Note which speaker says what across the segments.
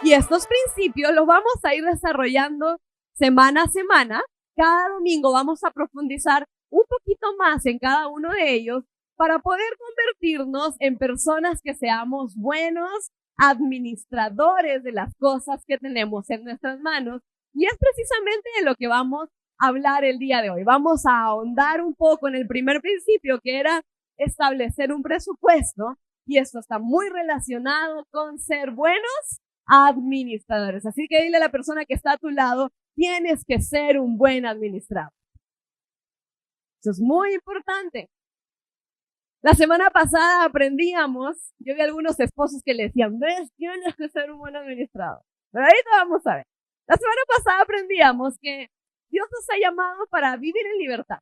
Speaker 1: Y estos principios los vamos a ir desarrollando semana a semana. Cada domingo vamos a profundizar un poquito más en cada uno de ellos para poder convertirnos en personas que seamos buenos administradores de las cosas que tenemos en nuestras manos. Y es precisamente de lo que vamos a hablar el día de hoy. Vamos a ahondar un poco en el primer principio, que era establecer un presupuesto, y esto está muy relacionado con ser buenos administradores. Así que dile a la persona que está a tu lado, tienes que ser un buen administrador. Eso es muy importante. La semana pasada aprendíamos, yo vi algunos esposos que le decían, ves, tienes que ser un buen administrador. Pero ahorita vamos a ver. La semana pasada aprendíamos que Dios nos ha llamado para vivir en libertad,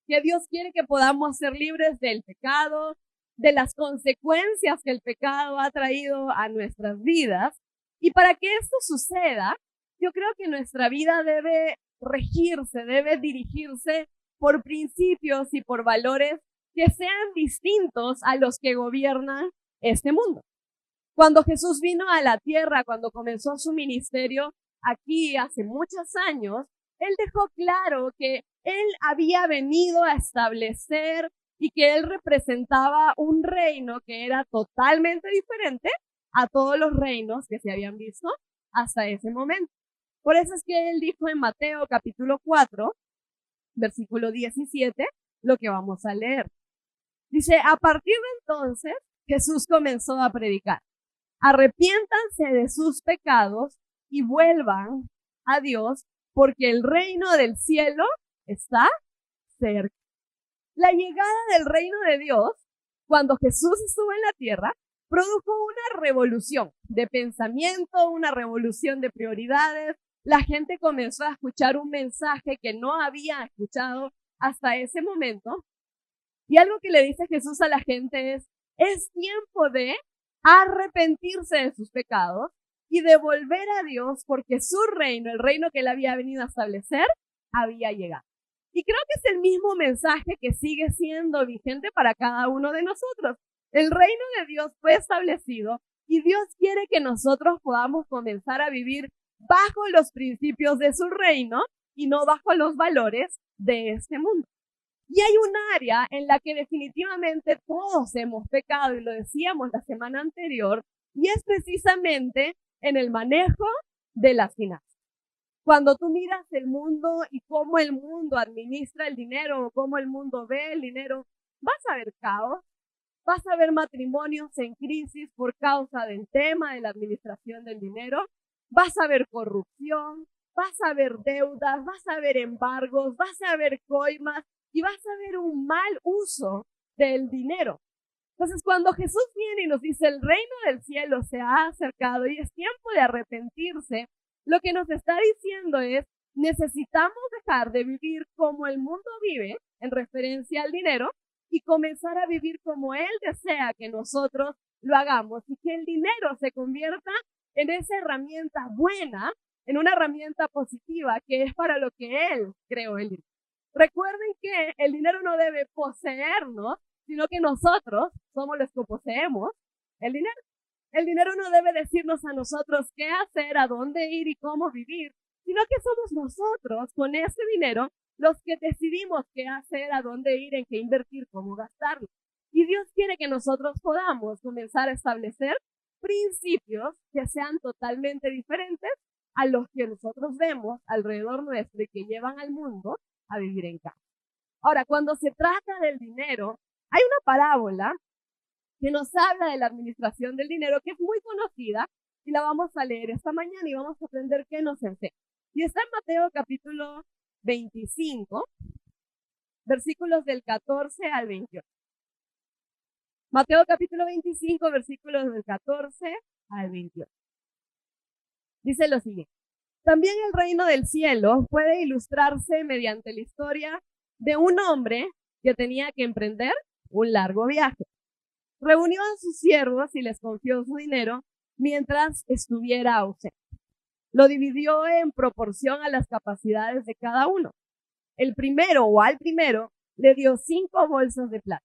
Speaker 1: que Dios quiere que podamos ser libres del pecado, de las consecuencias que el pecado ha traído a nuestras vidas. Y para que esto suceda, yo creo que nuestra vida debe regirse, debe dirigirse por principios y por valores que sean distintos a los que gobiernan este mundo. Cuando Jesús vino a la tierra, cuando comenzó su ministerio aquí hace muchos años, Él dejó claro que Él había venido a establecer y que Él representaba un reino que era totalmente diferente a todos los reinos que se habían visto hasta ese momento. Por eso es que Él dijo en Mateo capítulo 4, versículo 17, lo que vamos a leer. Dice, a partir de entonces, Jesús comenzó a predicar. Arrepiéntanse de sus pecados y vuelvan a Dios, porque el reino del cielo está cerca. La llegada del reino de Dios, cuando Jesús estuvo en la tierra, produjo una revolución de pensamiento, una revolución de prioridades. La gente comenzó a escuchar un mensaje que no había escuchado hasta ese momento. Y algo que le dice Jesús a la gente es tiempo de arrepentirse de sus pecados y de volver a Dios, porque su reino, el reino que Él había venido a establecer, había llegado. Y creo que es el mismo mensaje que sigue siendo vigente para cada uno de nosotros. El reino de Dios fue establecido y Dios quiere que nosotros podamos comenzar a vivir bajo los principios de su reino y no bajo los valores de este mundo. Y hay un área en la que definitivamente todos hemos pecado, y lo decíamos la semana anterior, y es precisamente en el manejo de las finanzas. Cuando tú miras el mundo y cómo el mundo administra el dinero o cómo el mundo ve el dinero, vas a ver caos, vas a ver matrimonios en crisis por causa del tema de la administración del dinero, vas a ver corrupción, vas a ver deudas, vas a ver embargos, vas a ver coimas, y vas a ver un mal uso del dinero. Entonces, cuando Jesús viene y nos dice, el reino del cielo se ha acercado y es tiempo de arrepentirse, lo que nos está diciendo es, necesitamos dejar de vivir como el mundo vive, en referencia al dinero, y comenzar a vivir como Él desea que nosotros lo hagamos, y que el dinero se convierta en esa herramienta buena, en una herramienta positiva, que es para lo que Él creó el dinero. Recuerden que el dinero no debe poseernos, sino que nosotros somos los que poseemos el dinero. El dinero no debe decirnos a nosotros qué hacer, a dónde ir y cómo vivir, sino que somos nosotros con ese dinero los que decidimos qué hacer, a dónde ir, en qué invertir, cómo gastarlo. Y Dios quiere que nosotros podamos comenzar a establecer principios que sean totalmente diferentes a los que nosotros vemos alrededor nuestro y que llevan al mundo a vivir en casa. Ahora, cuando se trata del dinero, hay una parábola que nos habla de la administración del dinero que es muy conocida y la vamos a leer esta mañana y vamos a aprender qué nos enseña. Y está en Mateo capítulo 25, versículos del 14 al 28. Mateo capítulo 25, versículos del 14 al 28. Dice lo siguiente. También el reino del cielo puede ilustrarse mediante la historia de un hombre que tenía que emprender un largo viaje. Reunió a sus siervos y les confió su dinero mientras estuviera ausente. Lo dividió en proporción a las capacidades de cada uno. Al primero le dio 5 bolsas de plata.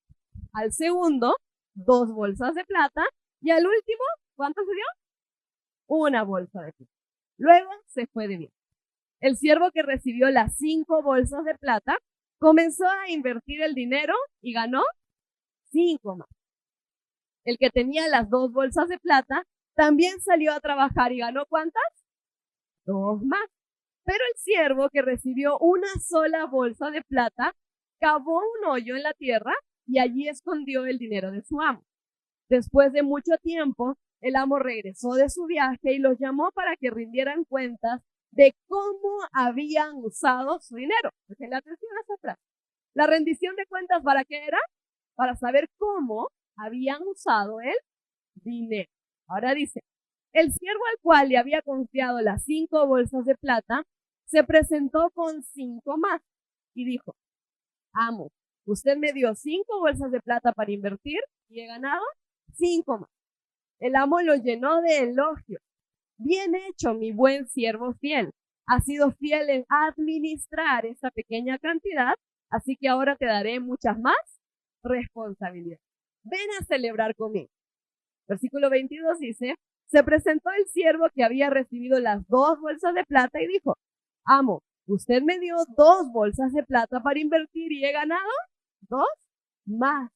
Speaker 1: Al segundo, 2 bolsas de plata. Y al último, ¿cuánto se dio? una bolsa de plata. Luego se fue de viaje. El siervo que recibió las 5 bolsas de plata comenzó a invertir el dinero y ganó 5 más. El que tenía las 2 bolsas de plata también salió a trabajar y ganó ¿cuántas? 2 más. Pero el siervo que recibió una sola bolsa de plata cavó un hoyo en la tierra y allí escondió el dinero de su amo. Después de mucho tiempo, el amo regresó de su viaje y los llamó para que rindieran cuentas de cómo habían usado su dinero. Presten atención a esa frase. La rendición de cuentas, ¿para qué era? Para saber cómo habían usado el dinero. Ahora dice, el siervo al cual le había confiado las 5 bolsas de plata se presentó con 5 más y dijo, amo, usted me dio 5 bolsas de plata para invertir y he ganado 5 más. El amo lo llenó de elogios. Bien hecho, mi buen siervo fiel. Has sido fiel en administrar esa pequeña cantidad, así que ahora te daré muchas más responsabilidades. Ven a celebrar conmigo. Versículo 22 dice, se presentó el siervo que había recibido las 2 bolsas de plata y dijo, amo, usted me dio 2 bolsas de plata para invertir y he ganado 2 más.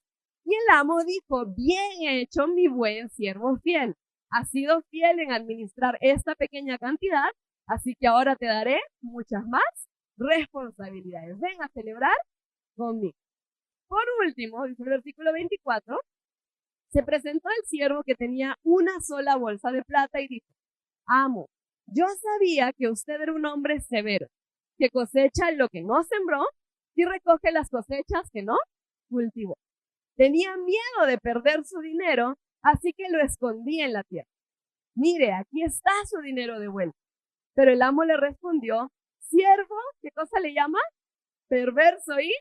Speaker 1: Y el amo dijo, bien hecho, mi buen siervo fiel. Has sido fiel en administrar esta pequeña cantidad, así que ahora te daré muchas más responsabilidades. Ven a celebrar conmigo. Por último, dice el versículo 24, se presentó el siervo que tenía una sola bolsa de plata y dijo, amo, yo sabía que usted era un hombre severo, que cosecha lo que no sembró y recoge las cosechas que no cultivó. Tenía miedo de perder su dinero, así que lo escondí en la tierra. Mire, aquí está su dinero de vuelta. Pero el amo le respondió, siervo, ¿qué cosa le llama? Perverso y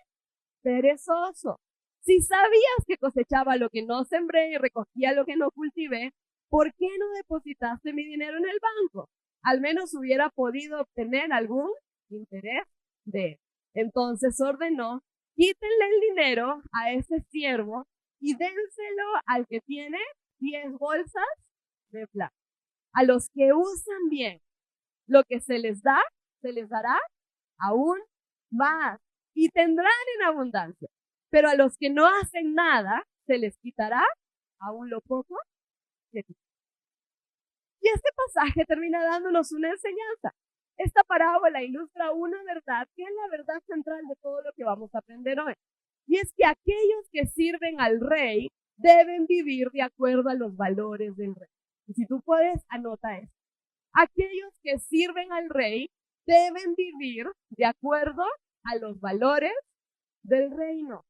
Speaker 1: perezoso. Si sabías que cosechaba lo que no sembré y recogía lo que no cultivé, ¿por qué no depositaste mi dinero en el banco? Al menos hubiera podido obtener algún interés de él. Entonces ordenó, quítenle el dinero a ese siervo y dénselo al que tiene 10 bolsas de plata. A los que usan bien lo que se les da, se les dará aún más y tendrán en abundancia. Pero a los que no hacen nada, se les quitará aún lo poco que tienen. Y este pasaje termina dándonos una enseñanza. Esta parábola ilustra una verdad que es la verdad central de todo lo que vamos a aprender hoy. Y es que aquellos que sirven al rey deben vivir de acuerdo a los valores del rey. Y si tú puedes, anota esto. Aquellos que sirven al rey deben vivir de acuerdo a los valores del reino.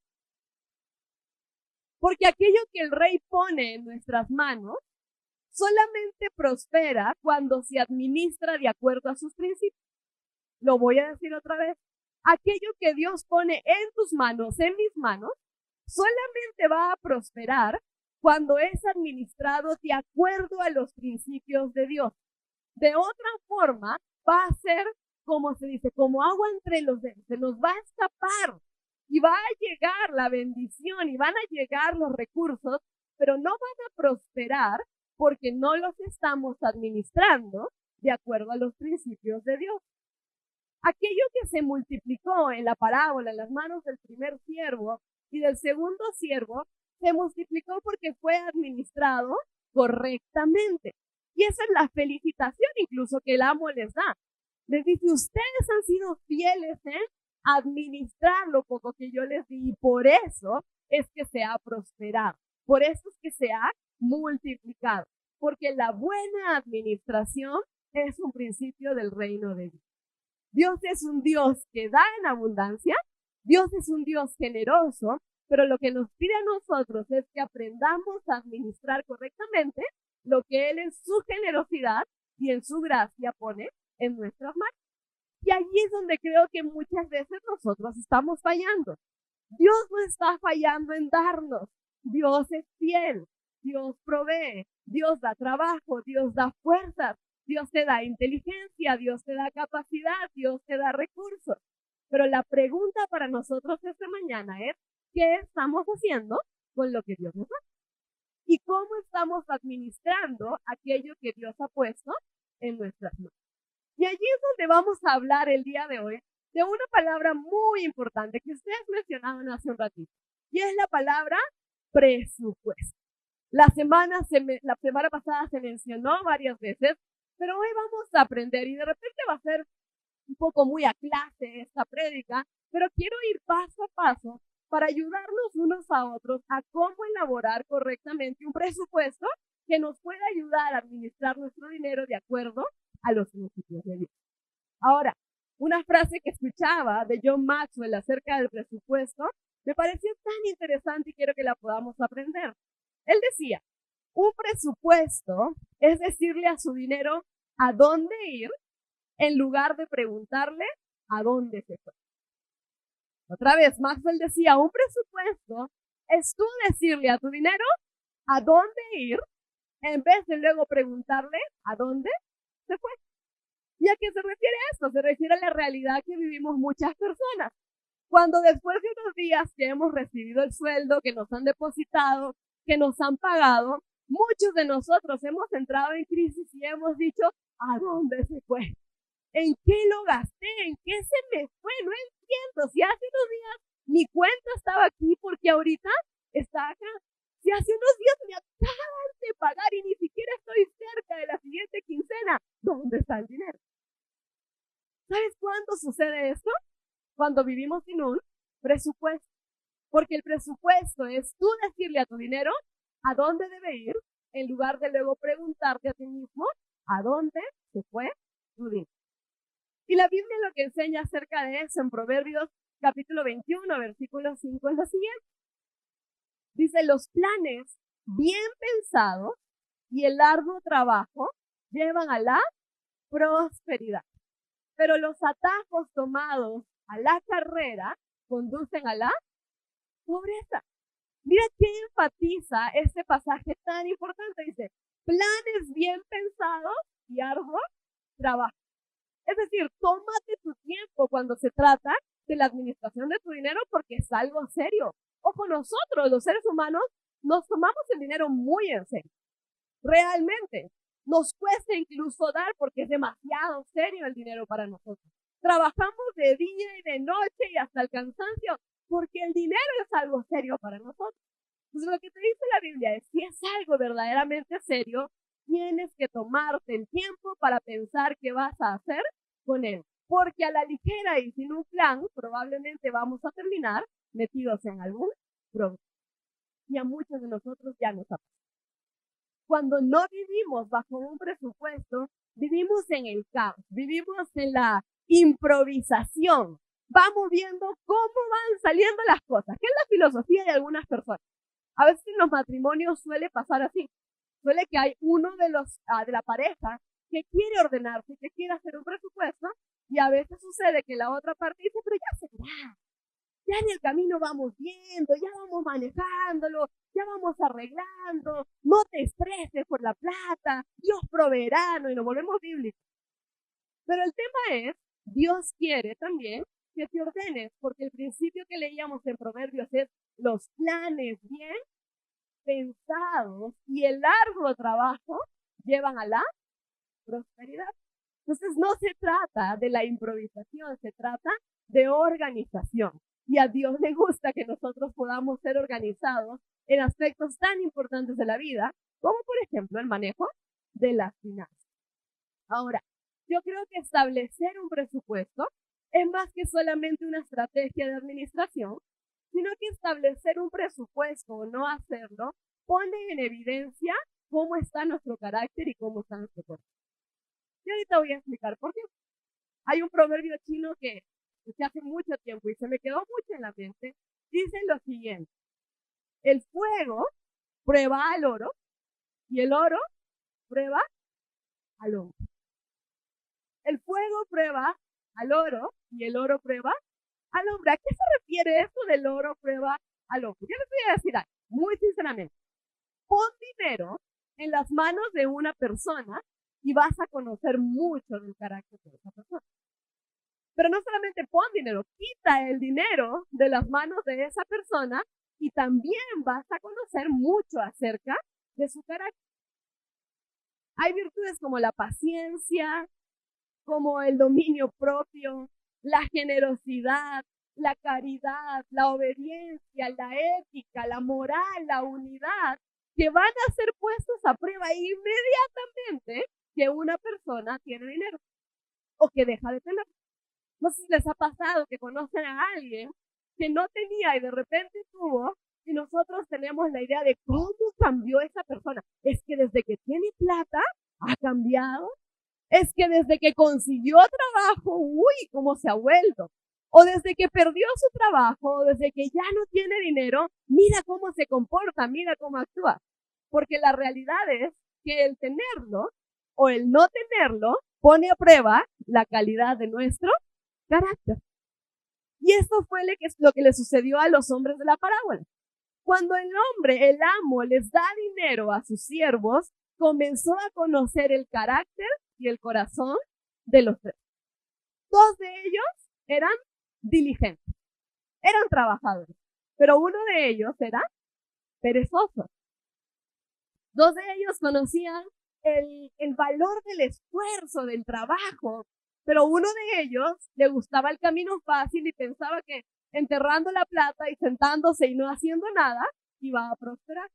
Speaker 1: Porque aquello que el rey pone en nuestras manos solamente prospera cuando se administra de acuerdo a sus principios. Lo voy a decir otra vez. Aquello que Dios pone en tus manos, en mis manos, solamente va a prosperar cuando es administrado de acuerdo a los principios de Dios. De otra forma, va a ser, como se dice, como agua entre los dedos. Se nos va a escapar y va a llegar la bendición y van a llegar los recursos, pero no van a prosperar porque no los estamos administrando de acuerdo a los principios de Dios. Aquello que se multiplicó en la parábola en las manos del primer siervo y del segundo siervo, se multiplicó porque fue administrado correctamente. Y esa es la felicitación incluso que el amo les da. Les dice, ustedes han sido fieles en administrar lo poco que yo les di y por eso es que se ha prosperado. Por eso es que se ha multiplicado. Porque la buena administración es un principio del reino de Dios. Dios es un Dios que da en abundancia. Dios es un Dios generoso. Pero lo que nos pide a nosotros es que aprendamos a administrar correctamente lo que Él en su generosidad y en su gracia pone en nuestras manos. Y allí es donde creo que muchas veces nosotros estamos fallando. Dios no está fallando en darnos. Dios es fiel. Dios provee. Dios da trabajo. Dios da fuerzas. Dios te da inteligencia. Dios te da capacidad. Dios te da recursos. Pero la pregunta para nosotros esta mañana es, ¿qué estamos haciendo con lo que Dios nos da? y cómo estamos administrando aquello que Dios ha puesto en nuestras manos. Y allí es donde vamos a hablar el día de hoy de una palabra muy importante que ustedes mencionaban hace un ratito, y es la palabra presupuesto. La semana pasada se mencionó varias veces, pero hoy vamos a aprender, y de repente va a ser un poco muy a clase esta prédica, pero quiero ir paso a paso para ayudarnos unos a otros a cómo elaborar correctamente un presupuesto que nos pueda ayudar a administrar nuestro dinero de acuerdo a los principios de Dios. Ahora, una frase que escuchaba de John Maxwell acerca del presupuesto me pareció tan interesante y quiero que la podamos aprender. Él decía, un presupuesto es decirle a su dinero a dónde ir en lugar de preguntarle a dónde se fue. Otra vez, Maxwell decía, un presupuesto es tú decirle a tu dinero a dónde ir en vez de luego preguntarle a dónde se fue. ¿Y a qué se refiere esto? Se refiere a la realidad que vivimos muchas personas. Cuando después de unos días que hemos recibido el sueldo, que nos han depositado, que nos han pagado, muchos de nosotros hemos entrado en crisis y hemos dicho, ¿a dónde se fue? ¿En qué lo gasté? ¿En qué se me fue? No entiendo. Si hace unos días mi cuenta estaba aquí, porque ahorita está acá. Si hace unos días me acaban de pagar y ni siquiera estoy cerca de la siguiente quincena, ¿dónde está el dinero? ¿Sabes cuándo sucede esto? Cuando vivimos sin un presupuesto. Porque el presupuesto es tú decirle a tu dinero a dónde debe ir, en lugar de luego preguntarte a ti mismo a dónde se fue tu dinero. Y la Biblia lo que enseña acerca de eso en Proverbios capítulo 21, versículo 5 es lo siguiente. Dice, los planes bien pensados y el arduo trabajo llevan a la prosperidad, pero los atajos tomados a la carrera conducen a la pobreza. Mira qué enfatiza este pasaje tan importante. Dice, planes bien pensados y arduo trabajo. Es decir, tómate tu tiempo cuando se trata de la administración de tu dinero porque es algo serio. Ojo, nosotros, los seres humanos, nos tomamos el dinero muy en serio. Realmente. Nos cuesta incluso dar porque es demasiado serio el dinero para nosotros. Trabajamos de día y de noche y hasta el cansancio porque el dinero es algo serio para nosotros. Entonces lo que te dice la Biblia es, si es algo verdaderamente serio, tienes que tomarte el tiempo para pensar qué vas a hacer con él. Porque a la ligera y sin un plan, probablemente vamos a terminar metidos en algún problema. Y a muchos de nosotros ya nos ha pasado. Cuando no vivimos bajo un presupuesto, vivimos en el caos, vivimos en la improvisación. Vamos viendo cómo van saliendo las cosas, que es la filosofía de algunas personas. A veces en los matrimonios suele pasar así. Suele que hay uno de la pareja que quiere ordenarse, que quiere hacer un presupuesto, y a veces sucede que la otra parte dice, pero ya se verá. Ya en el camino vamos viendo, ya vamos manejándolo, ya vamos arreglando, no te estreses por la plata, Dios proveerá, y nos volvemos bíblicos. Pero el tema es, Dios quiere también que te ordenes, porque el principio que leíamos en Proverbios es los planes bien pensados y el arduo trabajo llevan a la prosperidad. Entonces no se trata de la improvisación, se trata de organización. Y a Dios le gusta que nosotros podamos ser organizados en aspectos tan importantes de la vida, como por ejemplo el manejo de las finanzas. Ahora, yo creo que establecer un presupuesto es más que solamente una estrategia de administración, sino que establecer un presupuesto o no hacerlo pone en evidencia cómo está nuestro carácter y cómo está nuestro corazón. Y ahorita voy a explicar por qué. Hay un proverbio chino que escuché hace mucho tiempo y se me quedó mucho en la mente. Dice lo siguiente: el fuego prueba al oro y el oro prueba al hombre. El fuego prueba al oro y el oro prueba al hombre. ¿A qué se refiere esto del oro prueba al hombre? Yo les voy a decir algo, muy sinceramente. Pon dinero en las manos de una persona y vas a conocer mucho del carácter de esa persona. Pero no solamente pon dinero, quita el dinero de las manos de esa persona y también vas a conocer mucho acerca de su carácter. Hay virtudes como la paciencia, como el dominio propio, la generosidad, la caridad, la obediencia, la ética, la moral, la unidad, que van a ser puestos a prueba inmediatamente que una persona tiene dinero o que deja de tener. No sé si les ha pasado que conocen a alguien que no tenía y de repente tuvo, y nosotros tenemos la idea de cómo cambió esa persona. Es que desde que tiene plata ha cambiado. Es que desde que consiguió trabajo, uy, cómo se ha vuelto. O desde que perdió su trabajo, o desde que ya no tiene dinero, mira cómo se comporta, mira cómo actúa. Porque la realidad es que el tenerlo o el no tenerlo pone a prueba la calidad de nuestro carácter. Y esto fue lo que le sucedió a los hombres de la parábola. Cuando el hombre, el amo, les da dinero a sus siervos, comenzó a conocer el carácter y el corazón de los tres. Dos de ellos eran diligentes, eran trabajadores, pero uno de ellos era perezoso. Dos de ellos conocían el valor del esfuerzo, del trabajo, pero uno de ellos le gustaba el camino fácil y pensaba que enterrando la plata y sentándose y no haciendo nada, iba a prosperar.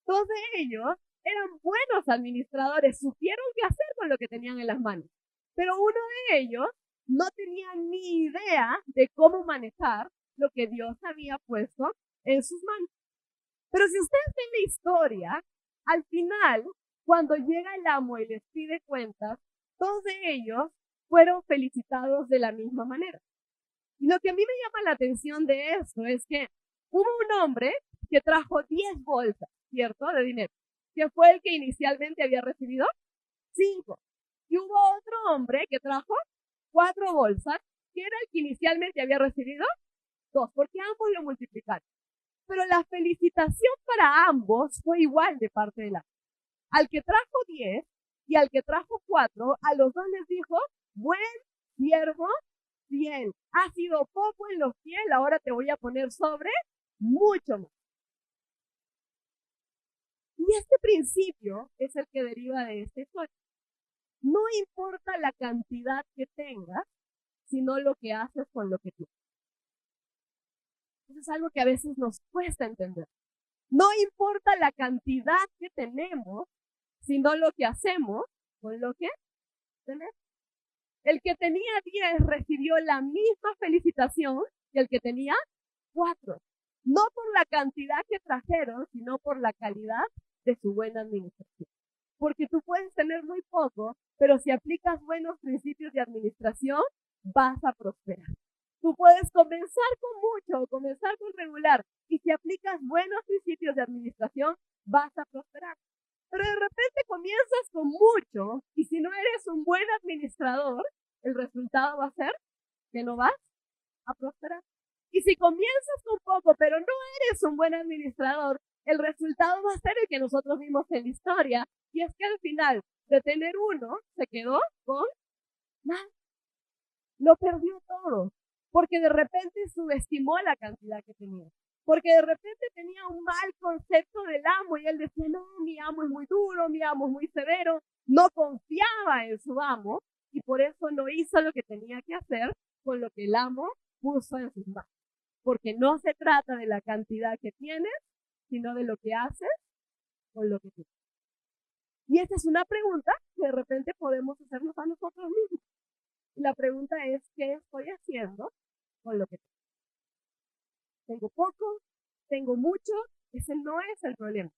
Speaker 1: Dos de ellos eran buenos administradores, supieron qué hacer con lo que tenían en las manos, pero uno de ellos no tenía ni idea de cómo manejar lo que Dios había puesto en sus manos. Pero si ustedes ven la historia, al final, cuando llega el amo y les pide cuentas, dos de ellos fueron felicitados de la misma manera. Y lo que a mí me llama la atención de esto es que hubo un hombre que trajo 10 bolsas, ¿cierto?, de dinero, que fue el que inicialmente había recibido 5. Y hubo otro hombre que trajo 4 bolsas, que era el que inicialmente había recibido 2, porque ambos lo multiplicaron. Pero la felicitación para ambos fue igual de parte de la. Al que trajo 10 y al que trajo 4, a los dos les dijo: buen siervo fiel, has sido poco en lo fiel, ahora te voy a poner sobre mucho más. Y este principio es el que deriva de este historia. No importa la cantidad que tengas, sino lo que haces con lo que tienes. Eso es algo que a veces nos cuesta entender. No importa la cantidad que tenemos, sino lo que hacemos con lo que tenemos. El que tenía 10 recibió la misma felicitación que el que tenía 4. No por la cantidad que trajeron, sino por la calidad de su buena administración. Porque tú puedes tener muy poco, pero si aplicas buenos principios de administración, vas a prosperar. Tú puedes comenzar con mucho o comenzar con regular, y si aplicas buenos principios de administración, vas a prosperar. Pero de repente comienzas con mucho, y si no eres un buen administrador, el resultado va a ser que no vas a prosperar. Y si comienzas con poco, pero no eres un buen administrador, el resultado va a ser el que nosotros vimos en la historia, y es que al final de tener uno, se quedó con nada. Lo perdió todo, porque de repente subestimó la cantidad que tenía. Porque de repente tenía un mal concepto del amo, y él decía: no, mi amo es muy duro, mi amo es muy severo. No confiaba en su amo, y por eso no hizo lo que tenía que hacer con lo que el amo puso en sus manos. Porque no se trata de la cantidad que tienes, sino de lo que haces con lo que tienes. Y esta es una pregunta que de repente podemos hacernos a nosotros mismos. Y la pregunta es: ¿qué estoy haciendo con lo que tengo? ¿Tengo poco? ¿Tengo mucho? Ese no es el problema.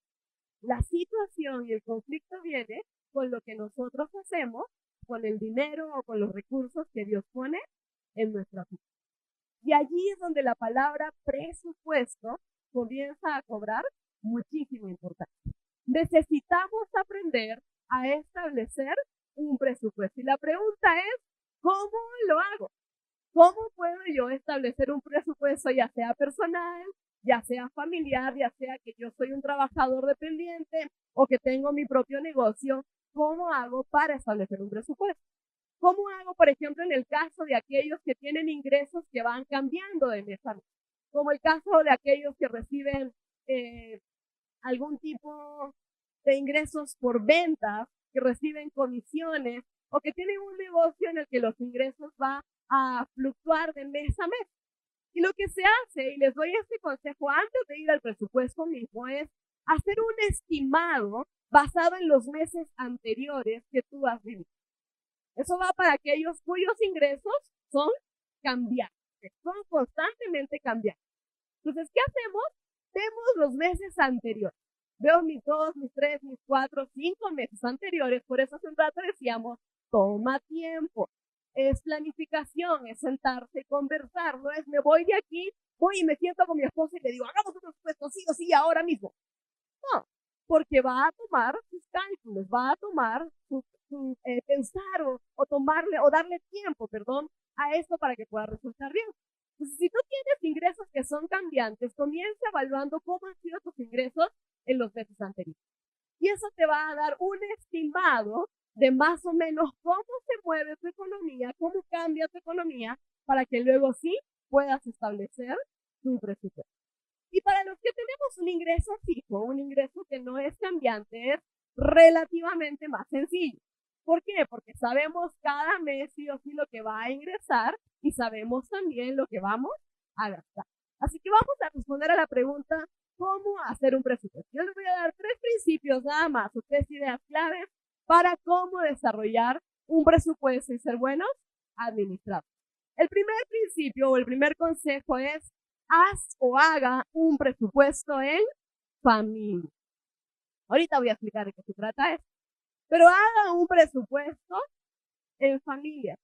Speaker 1: La situación y el conflicto viene con lo que nosotros hacemos con el dinero o con los recursos que Dios pone en nuestra vida. Y allí es donde la palabra presupuesto comienza a cobrar muchísima importancia. Necesitamos aprender a establecer un presupuesto. Y la pregunta es: ¿cómo lo hago? ¿Cómo puedo yo establecer un presupuesto, ya sea personal, ya sea familiar, ya sea que yo soy un trabajador dependiente o que tengo mi propio negocio? ¿Cómo hago para establecer un presupuesto? ¿Cómo hago, por ejemplo, en el caso de aquellos que tienen ingresos que van cambiando de mes a mes? Como el caso de aquellos que reciben algún tipo de ingresos por ventas, que reciben comisiones o que tienen un negocio en el que los ingresos van a fluctuar de mes a mes. Y lo que se hace, y les doy este consejo antes de ir al presupuesto mismo, es hacer un estimado basado en los meses anteriores que tú has vivido. Eso va para aquellos cuyos ingresos son cambiantes, son constantemente cambiantes. Entonces, ¿qué hacemos? Vemos los meses anteriores. Veo mis 2, mis 3, mis 4, 5 meses anteriores. Por eso hace un rato decíamos, toma tiempo. Es planificación, es sentarse y conversar. No es me voy de aquí, voy y me siento con mi esposa y le digo, hagamos un presupuesto, sí o sí, ahora mismo. No, porque va a tomar sus cálculos, va a tomar pensar o tomarle o darle tiempo, perdón, a esto para que pueda resultar bien. Entonces, si tú tienes ingresos que son cambiantes, comienza evaluando cómo han sido tus ingresos en los meses anteriores. Y eso te va a dar un estimado de más o menos cómo se mueve tu economía, cómo cambia tu economía, para que luego sí puedas establecer tu presupuesto. Y para los que tenemos un ingreso fijo, un ingreso que no es cambiante, es relativamente más sencillo. ¿Por qué? Porque sabemos cada mes sí o sí lo que va a ingresar y sabemos también lo que vamos a gastar. Así que vamos a responder a la pregunta, ¿cómo hacer un presupuesto? Yo les voy a dar 3 principios nada más, o 3 ideas claves para cómo desarrollar un presupuesto y ser buenos administradores. El primer principio o el primer consejo es, haz o haga un presupuesto en familia. Ahorita voy a explicar de qué se trata esto. Pero haga un presupuesto en familia.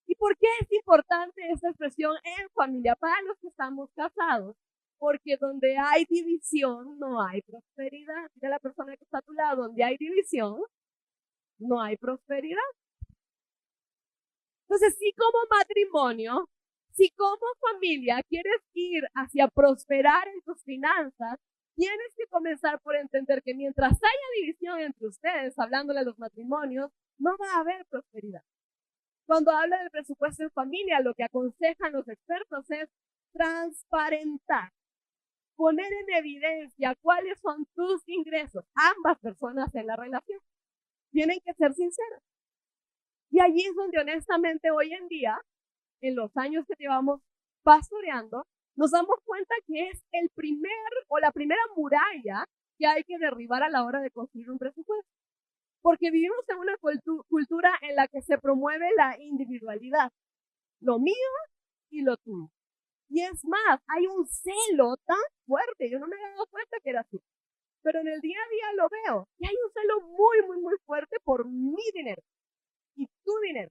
Speaker 1: ¿Y por qué es importante esta expresión en familia? Para los que estamos casados. Porque donde hay división, no hay prosperidad. De la persona que está a tu lado, donde hay división, no hay prosperidad. Entonces, si como matrimonio, si como familia quieres ir hacia prosperar en tus finanzas, tienes que comenzar por entender que mientras haya división entre ustedes, hablándole a los matrimonios, no va a haber prosperidad. Cuando habla del presupuesto en familia, lo que aconsejan los expertos es transparentar, poner en evidencia cuáles son tus ingresos. Ambas personas en la relación tienen que ser sinceras. Y allí es donde honestamente hoy en día, en los años que llevamos pastoreando, nos damos cuenta que es el primer o la primera muralla que hay que derribar a la hora de construir un presupuesto. Porque vivimos en una cultura en la que se promueve la individualidad, lo mío y lo tuyo. Y es más, hay un celo tan fuerte, yo no me he dado cuenta que era así, pero en el día a día lo veo, y hay un celo muy, muy, muy fuerte por mi dinero y tu dinero.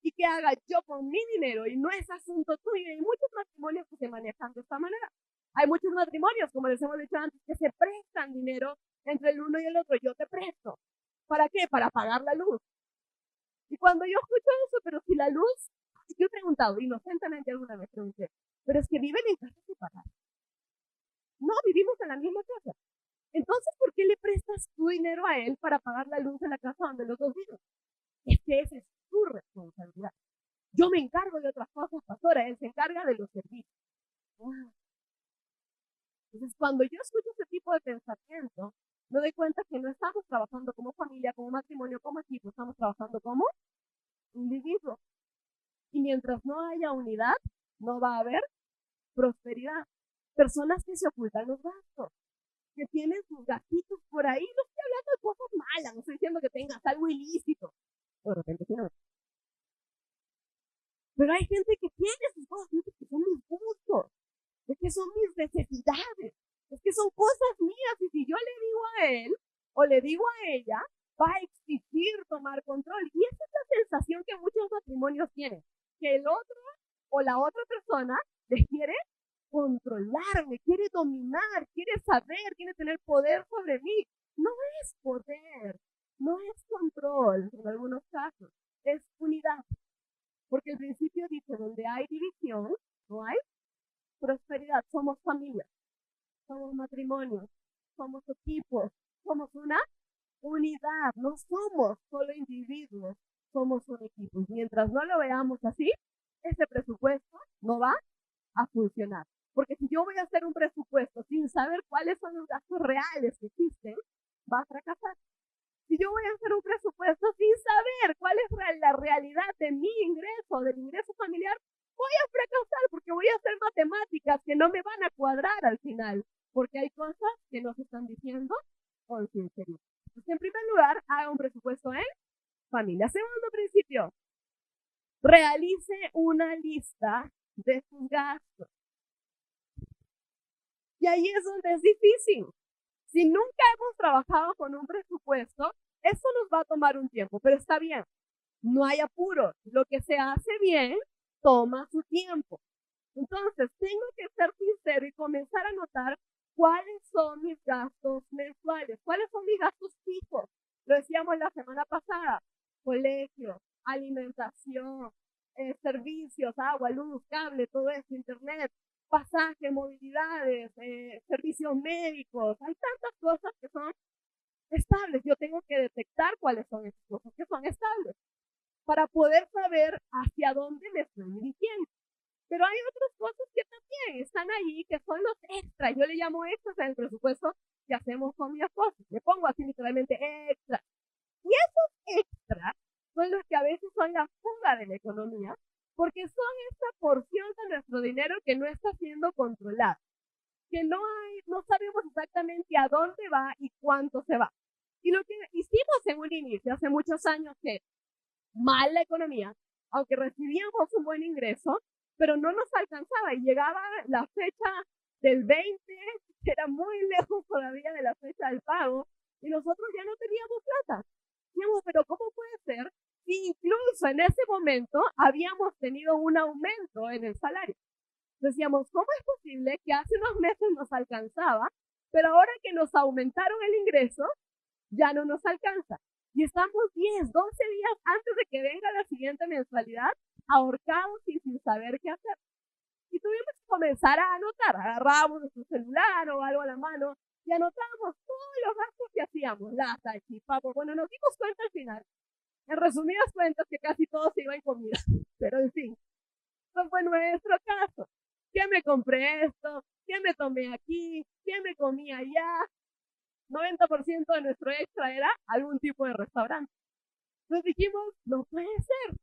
Speaker 1: ¿Y qué haga yo con mi dinero? Y no es asunto tuyo. Hay muchos matrimonios que se manejan de esta manera. Hay muchos matrimonios, como les hemos dicho antes, que se prestan dinero entre el uno y el otro. Yo te presto. ¿Para qué? Para pagar la luz. Y cuando yo escucho eso, pero si la luz, yo he preguntado, inocentemente alguna vez pregunté, pero es que viven en casas separadas. No, vivimos en la misma casa. Entonces, ¿por qué le prestas tu dinero a él para pagar la luz de la casa donde los dos viven? Es que esa es su responsabilidad. Yo me encargo de otras cosas, pastora, él se encarga de los servicios. Wow. Entonces, cuando yo escucho ese tipo de pensamiento, me doy cuenta que no estamos trabajando como familia, como matrimonio, como equipo, estamos trabajando como individuos. Y mientras no haya unidad, no va a haber prosperidad. Personas que se ocultan los gastos, que tienen sus gastitos por ahí, no estoy hablando de cosas malas, no estoy diciendo que tengas algo ilícito. De repente, sí, no. Pero hay gente que tiene sus cosas, que son mis gustos, es que son mis necesidades, es que son cosas mías, y si yo le digo a él o le digo a ella, va a exigir tomar control. Y esa es la sensación que muchos matrimonios tienen, que el otro o la otra persona les quiere controlar, me quiere dominar, quiere saber, quiere tener poder sobre mí. No es poder, no es control en algunos casos, es unidad. Porque el principio dice, donde hay división, no hay prosperidad. Somos familia, somos matrimonios, somos equipos, somos una unidad, no somos solo individuos, somos un equipo. Y mientras no lo veamos así, ese presupuesto no va a funcionar. Porque si yo voy a hacer un presupuesto sin saber cuáles son los gastos reales que existen, va a fracasar. Si yo voy a hacer un presupuesto sin saber cuál es la realidad de mi ingreso, del ingreso familiar, voy a fracasar porque voy a hacer matemáticas que no me van a cuadrar al final, porque hay cosas que no se están diciendo con sinceridad. Entonces, en primer lugar, haga un presupuesto en familia. Segundo principio, realice una lista de sus gastos. Y ahí es donde es difícil. Si nunca hemos trabajado con un presupuesto, eso nos va a tomar un tiempo, pero está bien. No hay apuro. Lo que se hace bien toma su tiempo. Entonces, tengo que ser sincero y comenzar a notar cuáles son mis gastos mensuales, cuáles son mis gastos fijos. Lo decíamos la semana pasada: colegio, alimentación, servicios, agua, luz, cable, todo eso, internet, pasaje, movilidades, servicios médicos. Hay tantas cosas que son estables. Yo tengo que detectar cuáles son esas cosas que son estables para poder saber hacia dónde me estoy dirigiendo. Pero hay otras cosas que también están ahí, que son los extras. Yo le llamo extras en el presupuesto que hacemos con mi esposo. Le pongo así literalmente extras. Y esos extras son los que a veces son la fuga de la economía, porque son esa porción de nuestro dinero que no está siendo controlada, que no sabemos exactamente a dónde va y cuánto se va. Y lo que hicimos en un inicio, hace muchos años, que mal la economía, aunque recibíamos un buen ingreso, pero no nos alcanzaba y llegaba la fecha del 20, que era muy lejos todavía de la fecha del pago, y nosotros ya no teníamos plata. Decíamos, pero ¿cómo puede ser si incluso en ese momento habíamos tenido un aumento en el salario? Decíamos, ¿cómo es posible que hace unos meses nos alcanzaba, pero ahora que nos aumentaron el ingreso, ya no nos alcanza? Y estamos 10, 12 días antes de que venga la siguiente mensualidad, ahorcados y sin saber qué hacer. Y tuvimos que comenzar a anotar. Agarrábamos nuestro celular o algo a la mano y anotábamos todos los gastos que hacíamos. La salchipapa. Bueno, nos dimos cuenta al final, en resumidas cuentas, que casi todo se iba en comida. Pero en fin, no fue nuestro caso. ¿Qué me compré esto? ¿Qué me tomé aquí? ¿Qué me comí allá? 90% de nuestro extra era algún tipo de restaurante. Entonces dijimos, no puede ser,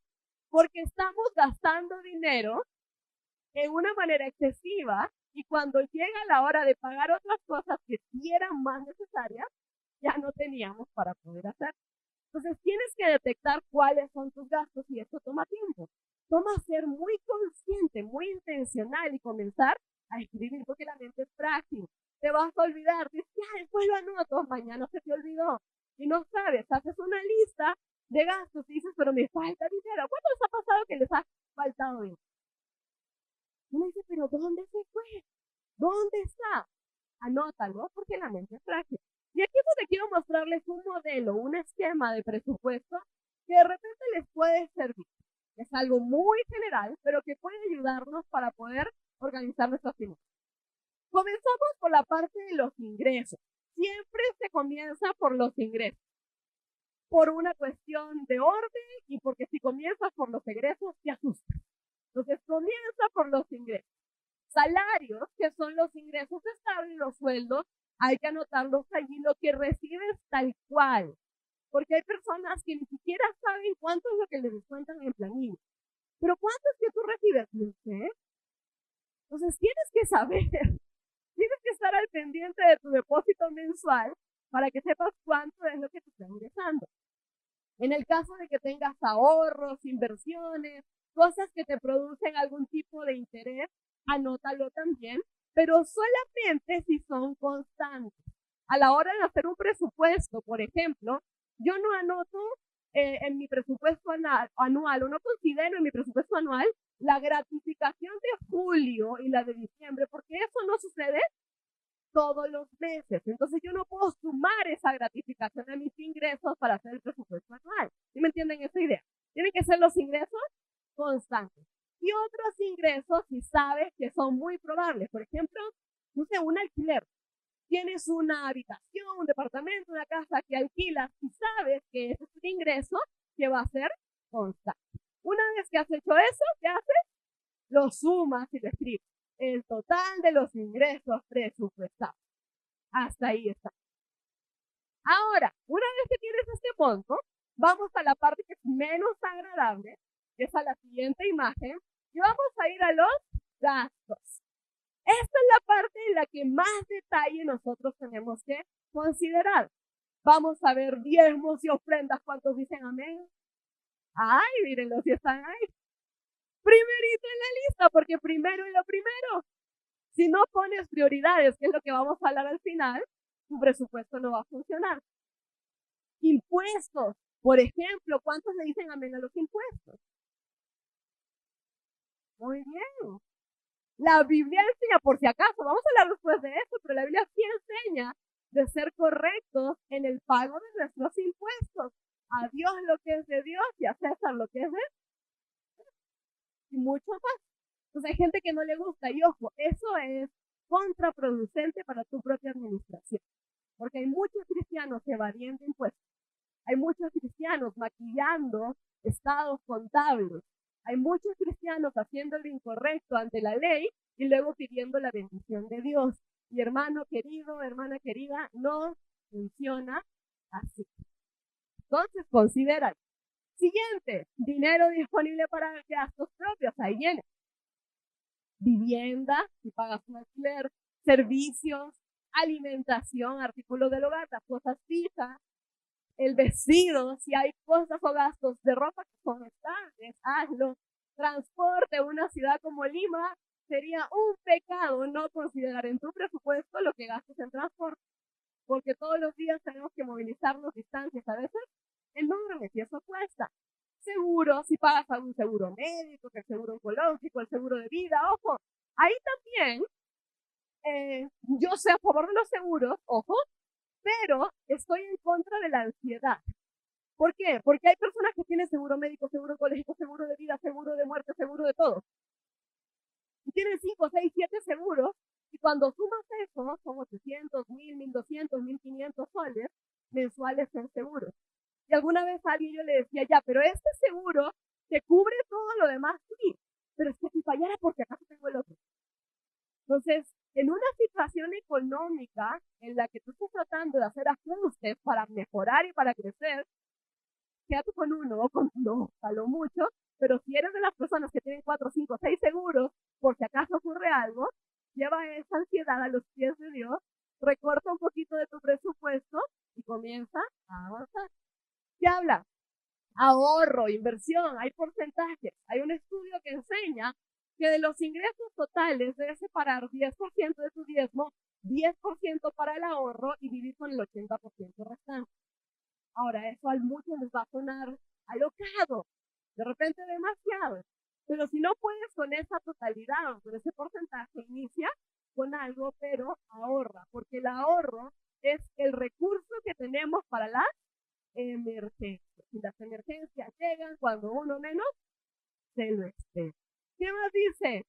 Speaker 1: porque estamos gastando dinero en una manera excesiva y cuando llega la hora de pagar otras cosas que sí eran más necesarias, ya no teníamos para poder hacer. Entonces tienes que detectar cuáles son tus gastos y eso toma tiempo. Toma ser muy consciente, muy intencional y comenzar a escribir, porque la mente es frágil. Te vas a olvidar, dices, ya, después lo anoto, mañana se te olvidó. Y no sabes, haces una lista de gastos y dices, pero me falta dinero. ¿Cuánto les ha pasado que les ha faltado dinero? Y me dice, pero ¿dónde se fue? ¿Dónde está? Anótalo, porque la mente es frágil. Y aquí es donde quiero mostrarles un modelo, un esquema de presupuesto que de repente les puede servir. Es algo muy general, pero que puede ayudarnos para poder organizar nuestras finanzas. Comenzamos por la parte de los ingresos. Siempre se comienza por los ingresos, por una cuestión de orden y porque si comienzas por los egresos, te asustas. Entonces comienza por los ingresos. Salarios, que son los ingresos estables, los sueldos, hay que anotarlos allí, lo que recibes tal cual. Porque hay personas que ni siquiera saben cuánto es lo que les descuentan en planilla. Pero ¿cuánto es que tú recibes? No sé. Entonces tienes que saber, tienes que estar al pendiente de tu depósito mensual para que sepas cuánto es lo que te está ingresando. En el caso de que tengas ahorros, inversiones, cosas que te producen algún tipo de interés, anótalo también, pero solamente si son constantes. A la hora de hacer un presupuesto, por ejemplo, yo no anoto en mi presupuesto anual, o no considero en mi presupuesto anual la gratificación de julio y la de diciembre, porque eso no sucede todos los meses. Entonces yo no puedo sumar esa gratificación a mis ingresos para hacer el presupuesto anual. ¿Sí me entienden esa idea? Tienen que ser los ingresos constantes. Y otros ingresos, si sabes que son muy probables, por ejemplo, no sé, un alquiler. Tienes una habitación, un departamento, una casa que alquilas y sabes que ese es un ingreso que va a ser constante. Una vez que has hecho eso, ¿qué haces? Lo sumas y lo escribes. el total de los ingresos presupuestados. Hasta ahí está. Ahora, una vez que tienes este monto, vamos a la parte que es menos agradable, que es a la siguiente imagen, y vamos a ir a los gastos. Esta es la parte en la que más detalle nosotros tenemos que considerar. Vamos a ver diezmos y ofrendas. ¿Cuántos dicen amén? Ay, mírenlo si están ahí. Primerito en la lista, porque primero es lo primero. Si no pones prioridades, que es lo que vamos a hablar al final, tu presupuesto no va a funcionar. Impuestos, por ejemplo, ¿cuántos le dicen amén a los impuestos? Muy bien. La Biblia enseña, por si acaso, vamos a hablar después de esto, pero la Biblia sí enseña de ser correctos en el pago de nuestros impuestos. A Dios lo que es de Dios y a César lo que es de y mucho más. Entonces hay gente que no le gusta y ojo, eso es contraproducente para tu propia administración, porque hay muchos cristianos evadiendo impuestos, hay muchos cristianos maquillando estados contables, hay muchos cristianos haciendo lo incorrecto ante la ley y luego pidiendo la bendición de Dios. Y hermano querido, hermana querida, no funciona así. Entonces, considera. Siguiente, dinero disponible para gastos propios. Ahí viene. Vivienda, si pagas un alquiler, servicios, alimentación, artículos del hogar, las cosas fijas, el vestido, si hay cosas o gastos de ropa que son estables, hazlo. Transporte, una ciudad como Lima, sería un pecado no considerar en tu presupuesto lo que gastas en transporte, porque todos los días tenemos que movilizarnos distancias a veces enormes y eso cuesta. Seguro, si pagas algún seguro médico, que el seguro oncológico, el seguro de vida, ojo, ahí también yo sé a favor de los seguros, ojo, pero estoy en contra de la ansiedad. ¿Por qué? Porque hay personas que tienen seguro médico, seguro oncológico, seguro de vida, seguro de muerte, seguro de todo. Y tienen 5, 6, 7 seguros, y cuando sumas eso, son 800, 1000, 1200, 1500 soles mensuales en seguros. Y alguna vez a alguien yo le decía, ya, pero este seguro te cubre todo lo demás, sí, pero es que si fallara, porque acaso tengo el otro. Entonces, en una situación económica en la que tú estás tratando de hacer ajustes para mejorar y para crecer, quédate con uno o con dos, a lo mucho, pero si eres de las personas que tienen 4, 5, 6 seguros, por si acaso ocurre algo, lleva esa ansiedad a los pies de Dios, recorta un poquito de tu presupuesto y comienza a avanzar. ¿Qué habla? Ahorro, inversión, hay porcentajes. Hay un estudio que enseña que de los ingresos totales debes separar 10% de tu diezmo, 10% para el ahorro y vivir con el 80% restante. Ahora, eso a muchos les va a sonar alocado, de repente demasiado. Pero si no puedes con esa totalidad o con ese porcentaje, inicia con algo, pero ahorra, porque el ahorro es el recurso que tenemos para las emergencias. Y las emergencias llegan cuando uno menos se lo espera. ¿Qué más dice?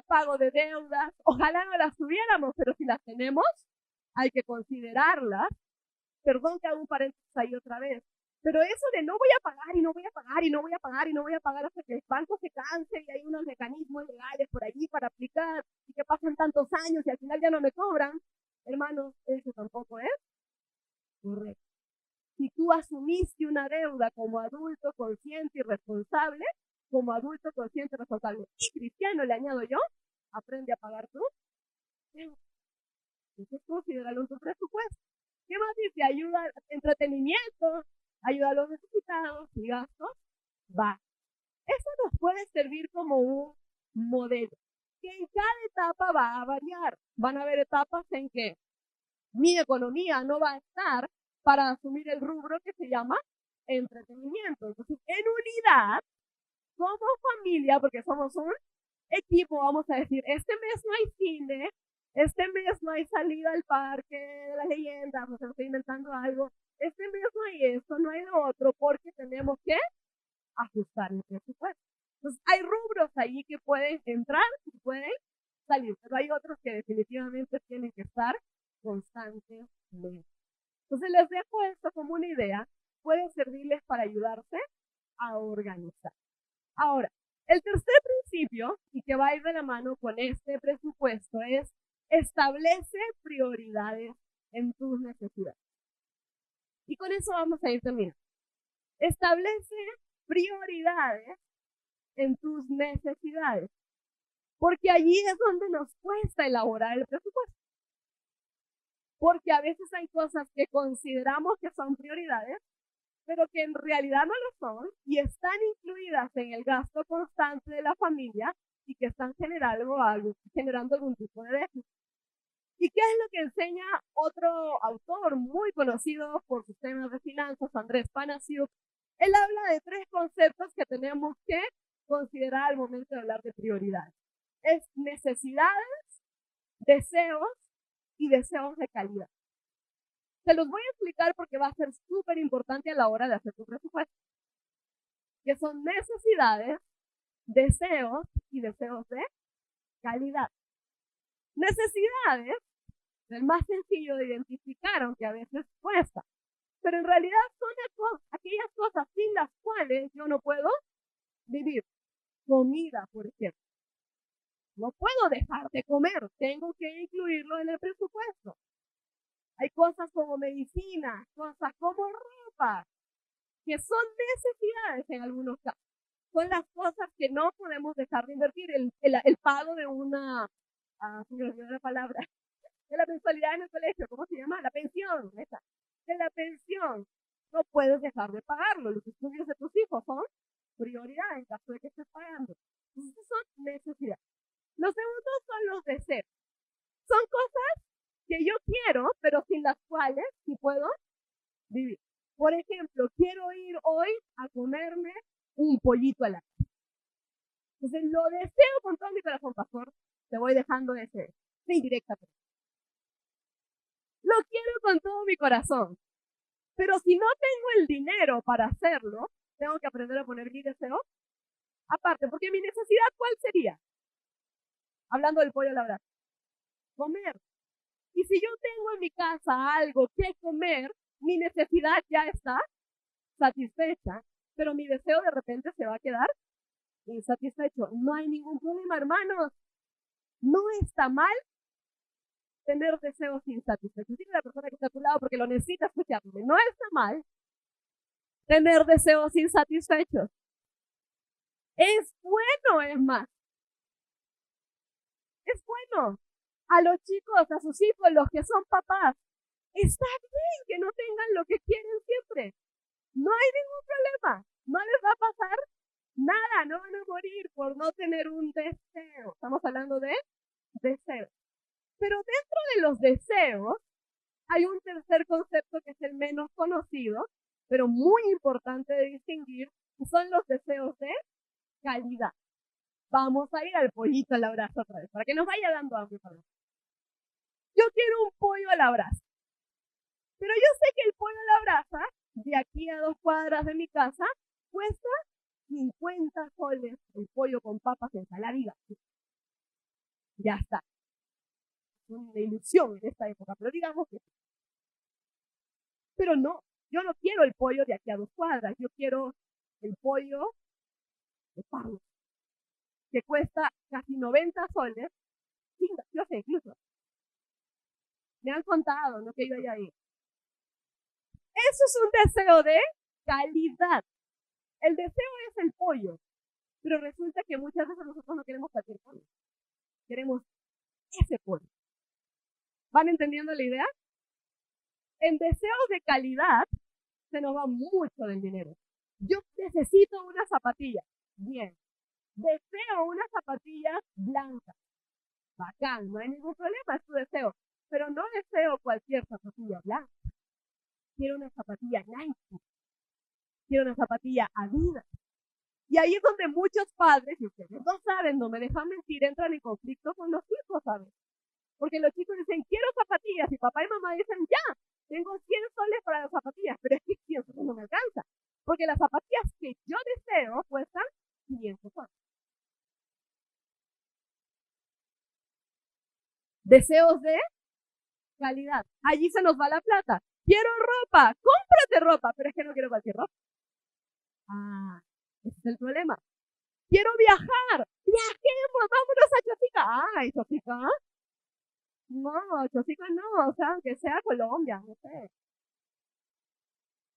Speaker 1: Pago de deudas. Ojalá no las tuviéramos, pero si las tenemos, hay que considerarlas. Perdón que hago un paréntesis ahí otra vez. Pero eso de no voy a pagar y no voy a pagar y no voy a pagar y no voy a pagar hasta que el banco se canse y hay unos mecanismos legales por allí para aplicar y que pasan tantos años y al final ya no me cobran. Hermanos, eso tampoco es correcto. Si tú asumiste una deuda como adulto consciente y responsable, como adulto consciente y responsable y cristiano, le añado yo, aprende a pagar tú. Entonces, considéralo en tu presupuesto. ¿Qué más dice? Ayuda, entretenimiento, ayuda a los necesitados y gastos. Va. Eso nos puede servir como un modelo, que en cada etapa va a variar. Van a haber etapas en que mi economía no va a estar para asumir el rubro que se llama entretenimiento. Entonces, en unidad, como familia, porque somos un equipo, vamos a decir, este mes no hay cine, este mes no hay salida al parque de las leyendas, o sea, estoy inventando algo, este mes no hay esto, no hay lo otro, porque tenemos que ajustar el presupuesto. Entonces, hay rubros ahí que pueden entrar y pueden salir, pero hay otros que definitivamente tienen que estar constantemente. Entonces, les dejo esto como una idea, puede servirles para ayudarse a organizar. Ahora, El tercer principio, y que va a ir de la mano con este presupuesto, es establece prioridades en tus necesidades. Y con eso vamos a ir terminando. Establece prioridades en tus necesidades, porque allí es donde nos cuesta elaborar el presupuesto. Porque a veces hay cosas que consideramos que son prioridades, pero que en realidad no lo son y están incluidas en el gasto constante de la familia y que están generando algún tipo de déficit. ¿Y qué es lo que enseña otro autor muy conocido por sus temas de finanzas, Andrés Panasiuk? Él habla de 3 conceptos que tenemos que considerar al momento de hablar de prioridades. Es necesidades, deseos y deseos de calidad. Se los voy a explicar porque va a ser súper importante a la hora de hacer tu presupuesto. Que son necesidades, deseos y deseos de calidad. Necesidades, el más sencillo de identificar, aunque a veces cuesta. Pero en realidad son aquellas cosas sin las cuales yo no puedo vivir. Comida, por ejemplo. No puedo dejar de comer, tengo que incluirlo en el presupuesto. Hay cosas como medicina, cosas como ropa, que son necesidades en algunos casos. Son las cosas que no podemos dejar de invertir. El pago de una, se me olvidó la palabra, de la mensualidad en el colegio, ¿cómo se llama? La pensión, esa. De la pensión. No puedes dejar de pagarlo. Los estudios de tus hijos son prioridad en caso de que estés pagando. Entonces son necesidades. Los segundos son los deseos. Son cosas que yo quiero, pero sin las cuales sí puedo vivir. Por ejemplo, quiero ir hoy a comerme un pollito a la casa. Entonces lo deseo con todo mi corazón, pastor. Te voy dejando ese indirectamente. Lo quiero con todo mi corazón. Pero si no tengo el dinero para hacerlo, tengo que aprender a poner mi deseo aparte. Porque mi necesidad, ¿cuál sería? Hablando del pollo a la brasa. Comer. Y si yo tengo en mi casa algo que comer, mi necesidad ya está satisfecha, pero mi deseo de repente se va a quedar insatisfecho. No hay ningún problema, hermanos. No está mal tener deseos insatisfechos. Dile a la persona que está a tu lado porque lo necesita escucharme. No está mal tener deseos insatisfechos. Es bueno, es más. Es bueno. A los chicos, a sus hijos, los que son papás, está bien que no tengan lo que quieren siempre. No hay ningún problema. No les va a pasar nada. No van a morir por no tener un deseo. Estamos hablando de deseos. Pero dentro de los deseos hay un tercer concepto que es el menos conocido, pero muy importante de distinguir, y son los deseos de calidad. Vamos a ir al pollito a la brasa otra vez, para que nos vaya dando hambre. Yo quiero un pollo a la brasa. Pero yo sé que el pollo a la brasa, de aquí a 2 cuadras de mi casa, cuesta 50 soles el pollo con papas, ensalada y gato. Ya está. Es una ilusión en esta época, pero digamos que sí. Pero no, yo no quiero el pollo de aquí a 2 cuadras, yo quiero el pollo de Pablo, que cuesta casi 90 soles, yo sé, incluso. Me han contado, no que yo haya ido. Eso es un deseo de calidad. El deseo es el pollo, pero resulta que muchas veces nosotros no queremos cualquier pollo. Queremos ese pollo. ¿Van entendiendo la idea? En deseos de calidad se nos va mucho del dinero. Yo necesito una zapatilla. Bien. Deseo unas zapatillas blancas. Bacán, no hay ningún problema, es tu deseo. Pero no deseo cualquier zapatilla blanca. Quiero una zapatilla Nike. Quiero una zapatilla Adidas. Y ahí es donde muchos padres, y ustedes no saben, no me dejan mentir, entran en conflicto con los hijos, ¿sabes? Porque los chicos dicen, quiero zapatillas, y papá y mamá dicen, ya, tengo 100 soles para las zapatillas, pero es que 100 soles no me alcanza. Porque las zapatillas que yo deseo cuestan 500 soles. Deseos de calidad. Allí se nos va la plata. Quiero ropa, cómprate ropa, pero es que no quiero cualquier ropa. Ese es el problema. quiero viajar, viajemos, vámonos a Chosica. Ay, Chosica. No, Chosica no, o sea, aunque sea Colombia, no sé.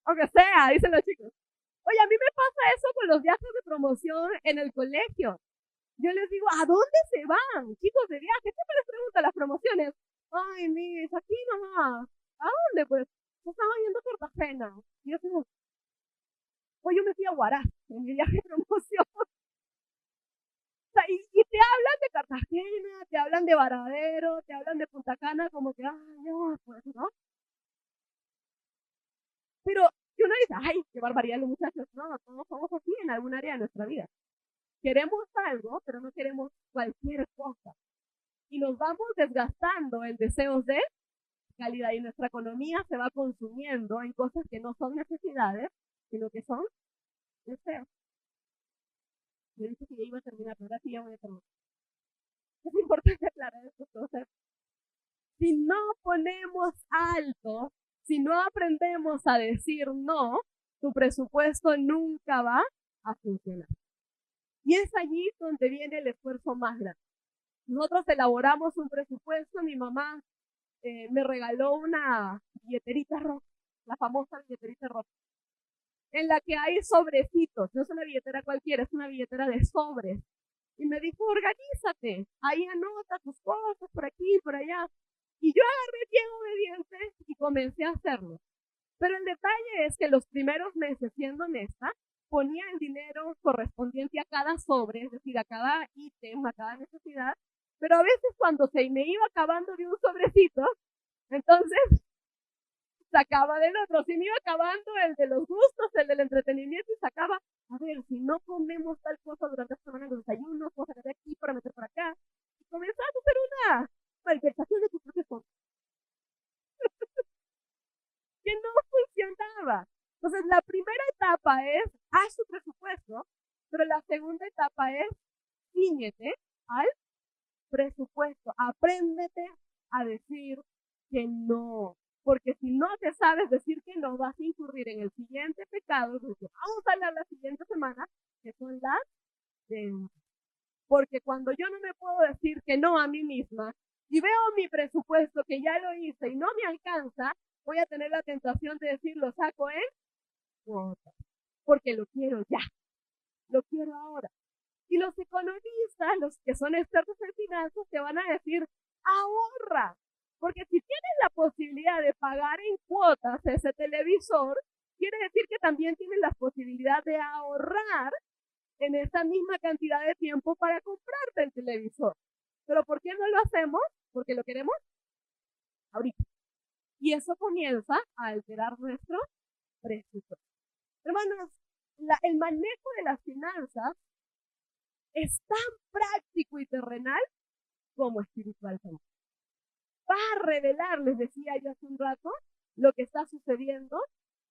Speaker 1: Aunque sea, dicen los chicos. Oye, a mí me pasa eso con los viajes de promoción en el colegio. Yo les digo, ¿a dónde se van, chicos de viaje? Siempre les pregunto las promociones. Ay, mis, aquí nomás. ¿A dónde, pues? Se estaban yendo a Cartagena. Y yo digo, pues yo me fui a Huaraz en mi viaje de promoción. O sea, y te hablan de Cartagena, te hablan de Varadero, te hablan de Punta Cana, como que, ay, no, pues, ¿no? Pero y uno dice, ay, qué barbaridad los muchachos. No, todos somos así en algún área de nuestra vida. Queremos algo, pero no queremos cualquier cosa. Y nos vamos desgastando en deseos de calidad y nuestra economía se va consumiendo en cosas que no son necesidades, sino que son deseos. Yo dije que ya iba a terminar, pero ahora sí ya voy a terminar. Es importante aclarar esto. Entonces, si no ponemos alto, si no aprendemos a decir no, tu presupuesto nunca va a funcionar. Y es allí donde viene el esfuerzo más grande. Nosotros elaboramos un presupuesto, mi mamá me regaló una billeterita roja, la famosa billeterita roja, en la que hay sobrecitos, no es una billetera cualquiera, es una billetera de sobres. Y me dijo, organízate, ahí anota tus cosas por aquí, por allá. Y yo agarré bien obediente y comencé a hacerlo. Pero el detalle es que los primeros meses, siendo honesta, ponía el dinero correspondiente a cada sobre, es decir, a cada ítem, a cada necesidad, pero a veces cuando se me iba acabando de un sobrecito, entonces sacaba del otro, si me iba acabando el de los gustos, el del entretenimiento, y sacaba, a ver, si no comemos tal cosa durante esta semana, los desayunos, cosas de aquí para meter por acá, y comenzaba a hacer una malversación de tus propios fondos, que no funcionaba. Entonces, la primera etapa es, haz tu presupuesto, pero la segunda etapa es, ciñete al presupuesto, apréndete a decir que no, porque si no te sabes decir que no, vas a incurrir en el siguiente pecado, porque vamos a hablar la siguiente semana, que son las deudas. Porque cuando yo no me puedo decir que no a mí misma y veo mi presupuesto que ya lo hice y no me alcanza, voy a tener la tentación de decir, lo saco en cuotas, porque lo quiero ya, lo quiero ahora. Y los economistas, los que son expertos en finanzas, te van a decir, ahorra, porque si tienes la posibilidad de pagar en cuotas ese televisor, quiere decir que también tienes la posibilidad de ahorrar en esa misma cantidad de tiempo para comprarte el televisor. Pero ¿por qué no lo hacemos? Porque lo queremos ahorita. Y eso comienza a alterar nuestro presupuesto. Hermanos, el manejo de las finanzas es tan práctico y terrenal como espiritual también. Va a revelar, les decía yo hace un rato, lo que está sucediendo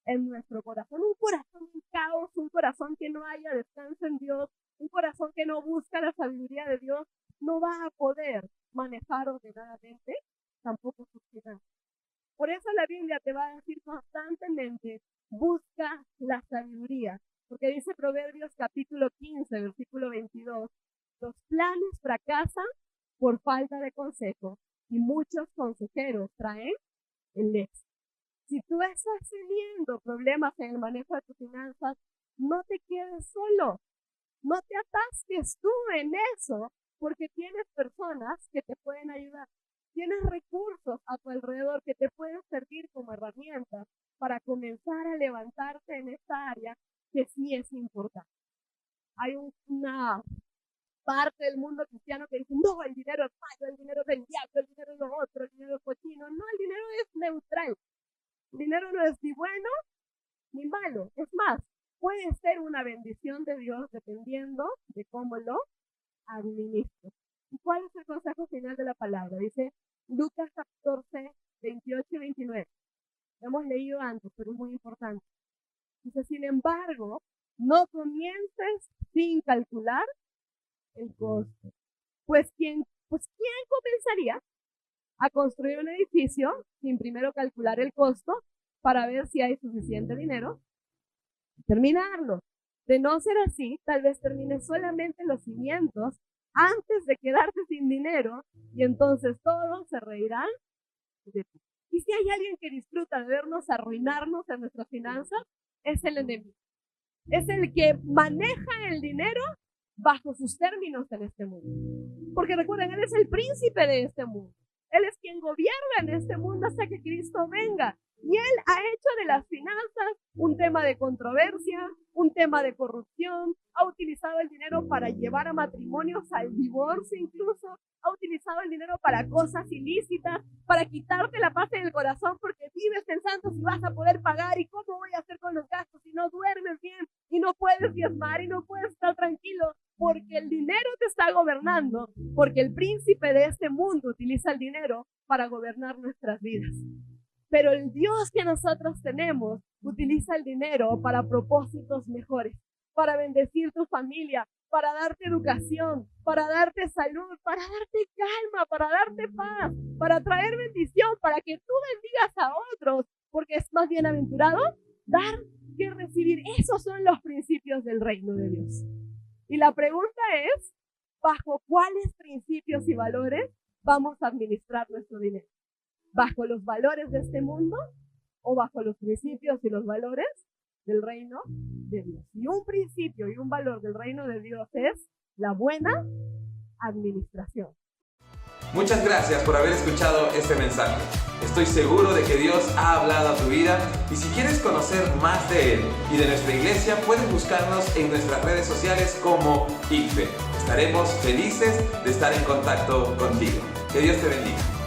Speaker 1: en nuestro corazón. Un corazón en caos, un corazón que no haya descanso en Dios, un corazón que no busca la sabiduría de Dios, no va a poder manejar ordenadamente tampoco sus finanzas. Por eso la Biblia te va a decir constantemente, busca la sabiduría. Porque dice Proverbios capítulo 15, versículo 22, los planes fracasan por falta de consejo y muchos consejeros traen el éxito. Si tú estás teniendo problemas en el manejo de tus finanzas, no te quedes solo, no te atasques tú en eso, porque tienes personas que te pueden ayudar. Tienes recursos a tu alrededor que te pueden servir como herramientas para comenzar a levantarte en esta área que sí es importante. Hay una parte del mundo cristiano que dice, no, el dinero es malo, el dinero es del diablo, el dinero es lo otro, el dinero es cochino. No, el dinero es neutral. El dinero no es ni bueno ni malo. Es más, puede ser una bendición de Dios dependiendo de cómo lo administres. ¿Y cuál es el consejo final de la palabra? Dice Lucas 14, 28 y 29. Lo hemos leído antes, pero es muy importante. Dice, sin embargo, no comiences sin calcular el costo. Pues ¿quién comenzaría a construir un edificio sin primero calcular el costo para ver si hay suficiente dinero y terminarlo? De no ser así, tal vez termines solamente los cimientos antes de quedarte sin dinero y entonces todos se reirán de ti. Y si hay alguien que disfruta de vernos arruinarnos en nuestras finanzas, es el enemigo. Es el que maneja el dinero bajo sus términos en este mundo. Porque recuerden, Él es el príncipe de este mundo. Él es quien gobierna en este mundo hasta que Cristo venga. Y Él ha hecho de las finanzas un tema de controversia, un tema de corrupción, ha utilizado el dinero para llevar a matrimonios al divorcio incluso, ha utilizado el dinero para cosas ilícitas, para quitarte la paz en el corazón porque vives pensando si vas a poder pagar y cómo voy a hacer con los gastos y no duermes bien y no puedes diezmar y no puedes estar tranquilo porque el dinero te está gobernando, porque el príncipe de este mundo utiliza el dinero para gobernar nuestras vidas. Pero el Dios que nosotros tenemos utiliza el dinero para propósitos mejores, para bendecir tu familia, para darte educación, para darte salud, para darte calma, para darte paz, para traer bendición, para que tú bendigas a otros, porque es más bienaventurado dar que recibir. Esos son los principios del reino de Dios. Y la pregunta es, ¿bajo cuáles principios y valores vamos a administrar nuestro dinero? ¿Bajo los valores de este mundo o bajo los principios y los valores del reino de Dios? Y un principio y un valor del reino de Dios es la buena administración.
Speaker 2: Muchas gracias por haber escuchado este mensaje. Estoy seguro de que Dios ha hablado a tu vida y si quieres conocer más de Él y de nuestra iglesia, puedes buscarnos en nuestras redes sociales como ICFE. Estaremos felices de estar en contacto contigo. Que Dios te bendiga.